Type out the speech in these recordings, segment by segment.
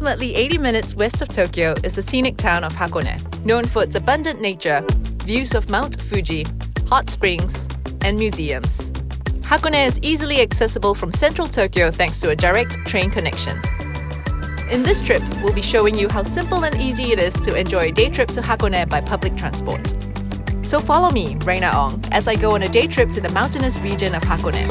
Approximately 80 minutes west of Tokyo is the scenic town of Hakone, known for its abundant nature, views of Mount Fuji, hot springs, and museums. Hakone is easily accessible from central Tokyo thanks to a direct train connection. In this trip, we'll be showing you how simple and easy it is to enjoy a day trip to Hakone by public transport. So follow me, Raina Ong, as I go on a day trip to the mountainous region of Hakone.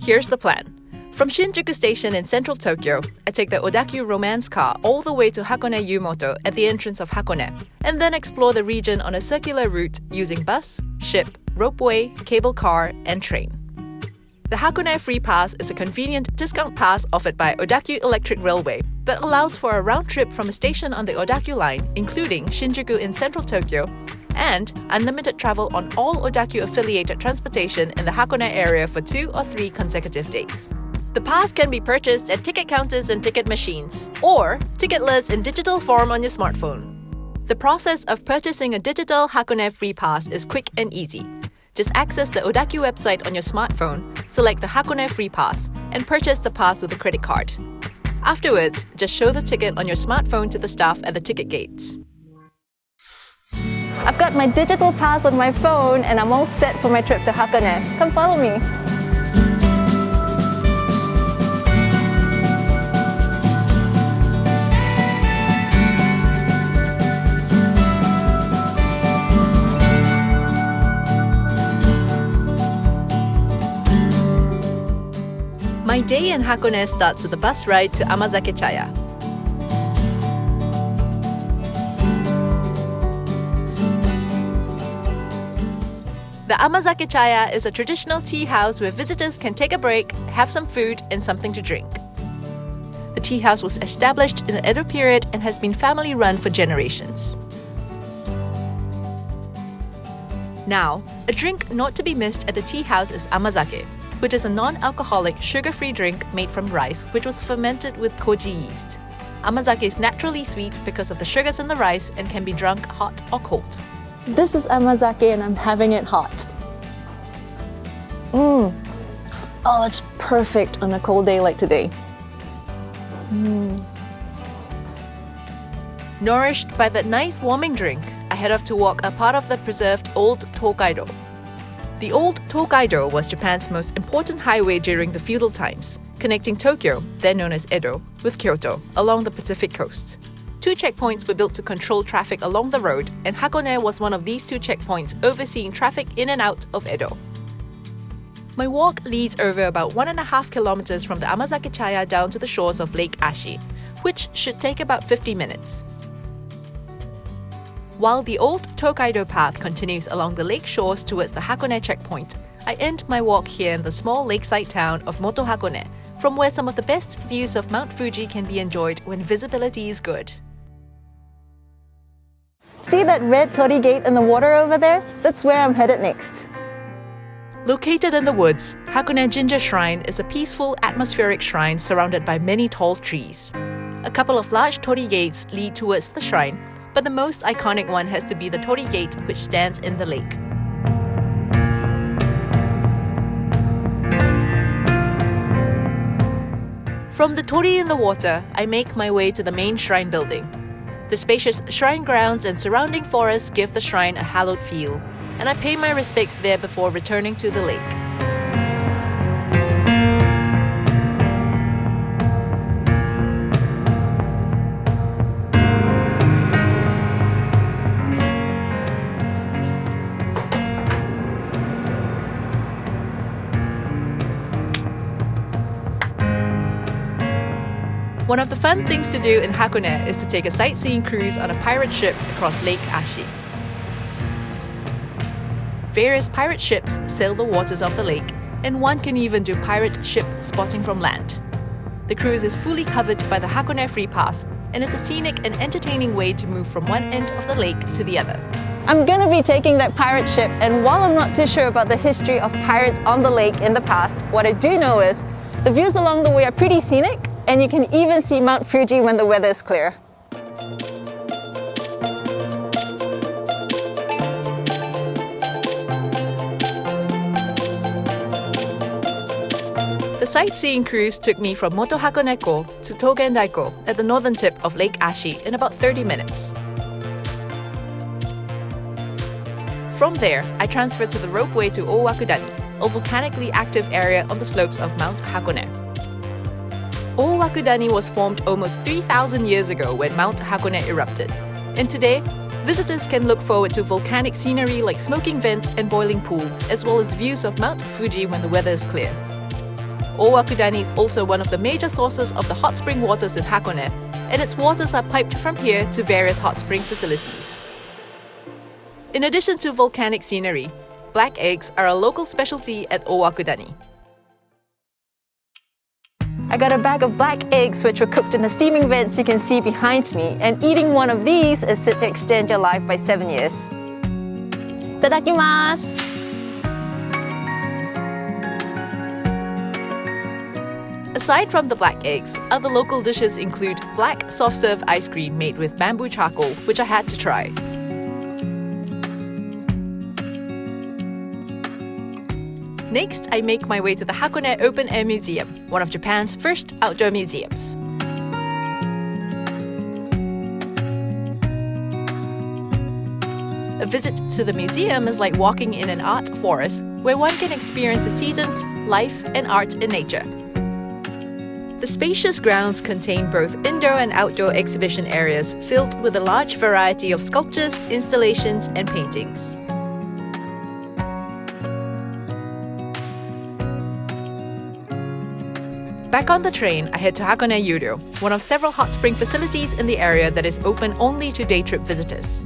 Here's the plan. From Shinjuku Station in central Tokyo, I take the Odakyu romance car all the way to Hakone-Yumoto at the entrance of Hakone, and then explore the region on a circular route using bus, ship, ropeway, cable car, and train. The Hakone Freepass is a convenient discount pass offered by Odakyu Electric Railway that allows for a round trip from a station on the Odakyu line, including Shinjuku in central Tokyo, and unlimited travel on all Odakyu-affiliated transportation in the Hakone area for 2 or 3 consecutive days. The pass can be purchased at ticket counters and ticket machines, or ticketless in digital form on your smartphone. The process of purchasing a digital Hakone Freepass is quick and easy. Just access the Odakyu website on your smartphone, select the Hakone Freepass, and purchase the pass with a credit card. Afterwards, just show the ticket on your smartphone to the staff at the ticket gates. I've got my digital pass on my phone and I'm all set for my trip to Hakone. Come follow me. My day in Hakone starts with a bus ride to Amazake Chaya. The Amazake Chaya is a traditional tea house where visitors can take a break, have some food, and something to drink. The tea house was established in the Edo period and has been family-run for generations. Now, a drink not to be missed at the tea house is Amazake, which is a non-alcoholic, sugar-free drink made from rice which was fermented with koji yeast. Amazake is naturally sweet because of the sugars in the rice and can be drunk hot or cold. This is Amazake and I'm having it hot. Oh, it's perfect on a cold day like today. Nourished by that nice warming drink, I head off to walk a part of the preserved Old Tokaido. The Old Tokaido was Japan's most important highway during the feudal times, connecting Tokyo, then known as Edo, with Kyoto along the Pacific coast. 2 checkpoints were built to control traffic along the road, and Hakone was one of these 2 checkpoints overseeing traffic in and out of Edo. My walk leads over about 1.5 kilometers from the Amazake Chaya down to the shores of Lake Ashi, which should take about 50 minutes. While the old Tokaido path continues along the lake shores towards the Hakone checkpoint, I end my walk here in the small lakeside town of Moto-Hakone, from where some of the best views of Mount Fuji can be enjoyed when visibility is good. See that red torii gate in the water over there? That's where I'm headed next. Located in the woods, Hakone-jinja Shrine is a peaceful, atmospheric shrine surrounded by many tall trees. A couple of large torii gates lead towards the shrine, but the most iconic one has to be the torii gate which stands in the lake. From the torii in the water, I make my way to the main shrine building. The spacious shrine grounds and surrounding forests give the shrine a hallowed feel, and I pay my respects there before returning to the lake. One of the fun things to do in Hakone is to take a sightseeing cruise on a pirate ship across Lake Ashi. Various pirate ships sail the waters of the lake, and one can even do pirate ship spotting from land. The cruise is fully covered by the Hakone Freepass and is a scenic and entertaining way to move from one end of the lake to the other. I'm gonna be taking that pirate ship, and while I'm not too sure about the history of pirates on the lake in the past, what I do know is the views along the way are pretty scenic, and you can even see Mount Fuji when the weather is clear. sightseeing cruise took me from Moto-Hakone to Tokaido at the northern tip of Lake Ashi in about 30 minutes. From there, I transferred to the ropeway to Owakudani, a volcanically active area on the slopes of Mount Hakone. Owakudani was formed almost 3,000 years ago when Mount Hakone erupted, and today, visitors can look forward to volcanic scenery like smoking vents and boiling pools, as well as views of Mount Fuji when the weather is clear. Owakudani is also one of the major sources of the hot spring waters in Hakone, and its waters are piped from here to various hot spring facilities. In addition to volcanic scenery, black eggs are a local specialty at Owakudani. I got a bag of black eggs which were cooked in the steaming vents you can see behind me, and eating one of these is said to extend your life by 7 years. Itadakimasu! Aside from the black eggs, other local dishes include black soft-serve ice cream made with bamboo charcoal, which I had to try. Next, I make my way to the Hakone Open Air Museum, one of Japan's first outdoor museums. A visit to the museum is like walking in an art forest where one can experience the seasons, life, and art in nature. The spacious grounds contain both indoor and outdoor exhibition areas filled with a large variety of sculptures, installations, and paintings. Back on the train, I head to Hakone Yuryo, one of several hot spring facilities in the area that is open only to day trip visitors.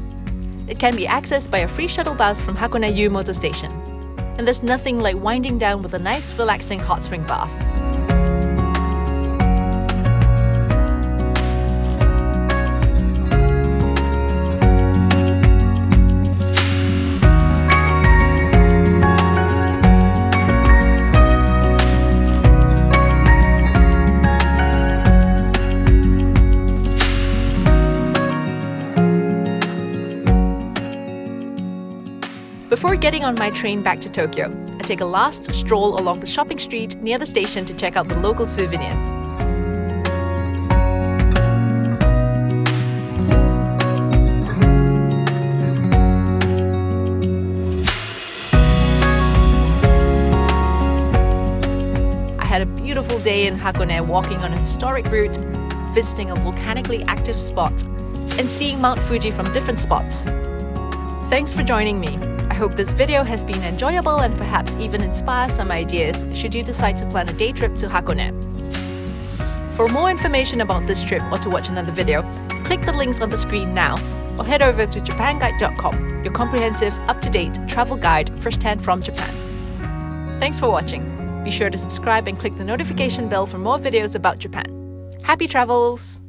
It can be accessed by a free shuttle bus from Hakone-Yumoto station. And there's nothing like winding down with a nice, relaxing hot spring bath. Before getting on my train back to Tokyo, I take a last stroll along the shopping street near the station to check out the local souvenirs. I had a beautiful day in Hakone walking on a historic route, visiting a volcanically active spot, and seeing Mount Fuji from different spots. Thanks for joining me. I hope this video has been enjoyable and perhaps even inspire some ideas should you decide to plan a day trip to Hakone. For more information about this trip or to watch another video, click the links on the screen now or head over to japanguide.com, your comprehensive, up-to-date travel guide first-hand from Japan. Thanks for watching. Be sure to subscribe and click the notification bell for more videos about Japan. Happy travels!